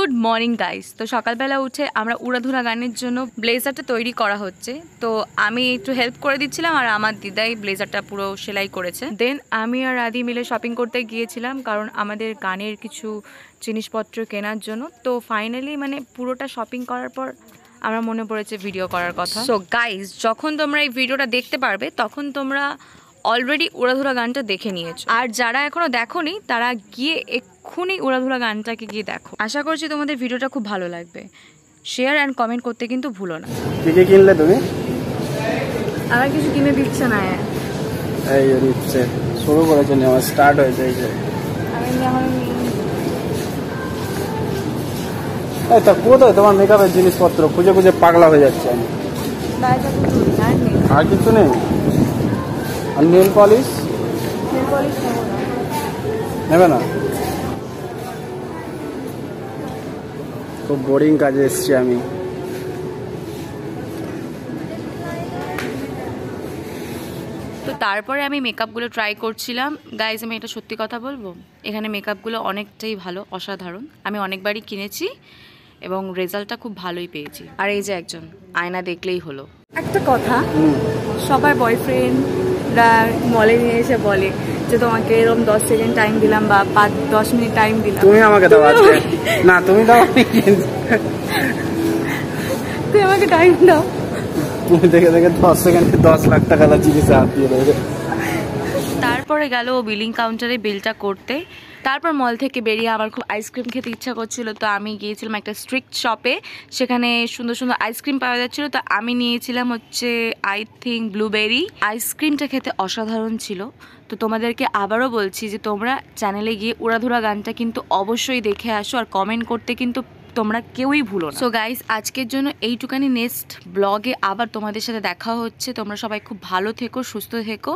Good morning guys. তো সকালবেলা উঠে আমরা উড়াধুরা গানের জন্য ব্লেজারটা তৈরি করা হচ্ছে। তো আমি একটু হেল্প করে দিচ্ছিলাম আর আমার দিদাই ব্লেজারটা পুরো সেলাই করেছে। দেন আমি আর আদি মিলে শপিং করতে গিয়েছিলাম, কারণ আমাদের গানের কিছু জিনিসপত্র কেনার জন্য। তো ফাইনালি মানে পুরোটা শপিং করার পর আমার মনে পড়েছে ভিডিও করার কথা। সো গাইস, যখন তোমরা এই ভিডিওটা দেখতে পারবে তখন তোমরা অলরেডি উড়াধুরা গানটা দেখে নিয়েছো, আর যারা এখনো দেখোনি তারা গিয়ে এক্ষুনি উড়াধুরা গানটাকে গিয়ে দেখো। আশা করছি তোমাদের ভিডিওটা খুব ভালো লাগবে। শেয়ার অ্যান্ড কমেন্ট করতে কিন্তু ভুলো না। কি কি কিনলে তুমি? আমার কিছু কিনে দিচ্ছে না, এই যে দিচ্ছে, শুরু করেছে নেওয়া, স্টার্ট হয়েছে। এই যে এই তা কোথায় তোমার মেকআপের জিনিসপত্র? খুঁজে খুঁজে পাগলা হয়ে যাচ্ছে আমি। আর কিছু নেই? আর নেল পলিশ নেবে না? খুব বোরিং কাজে এসছি আমি। তো তারপরে আমি মেকআপগুলো ট্রাই করছিলাম। গাইজ, আমি এটা সত্যি কথা বলবো, এখানে মেকআপগুলো অনেকটাই ভালো, অসাধারণ। আমি অনেকবারই কিনেছি এবং রেজাল্টটা খুব ভালোই পেয়েছি। আর এই যে একজন আয়না দেখলেই হলো। একটা কথা, সবার বয়ফ্রেন্ডরা মলে নিয়ে এসে বলে যে তোমাকে এরকম 10 সেকেন্ড টাইম দিলাম বা 5-10 মিনিট টাইম দিলাম। তুমি আমাকে দাও আজকে। না তুমি দাও। তুই আমাকে টাইম দাও। তুমি দেখে দেখে 10 সেকেন্ডে 10 লাখ টাকা জিনিস হাত দিয়ে দেবে। তারপরে গেল বিলিং কাউন্টারে বিলটা করতে। তারপর মল থেকে বেরিয়ে আমার খুব আইসক্রিম খেতে ইচ্ছা করছিল। তো আমি গিয়েছিলাম একটা স্ট্রিক্ট শপে, সেখানে সুন্দর সুন্দর আইসক্রিম পাওয়া যাচ্ছিলো। তো আমি নিয়েছিলাম হচ্ছে আই থিঙ্ক ব্লুবেরি। আইসক্রিমটা খেতে অসাধারণ ছিল। তো তোমাদেরকে আবারও বলছি যে তোমরা চ্যানেলে গিয়ে উড়াধুরা গানটা কিন্তু অবশ্যই দেখে আসো, আর কমেন্ট করতে কিন্তু তোমরা কেউই ভুলো না। সো গাইস, আজকের জন্য এইটুকানি। নেক্সট ব্লগে আবার তোমাদের সাথে দেখা হচ্ছে। তোমরা সবাই খুব ভালো থেকো, সুস্থ থেকো।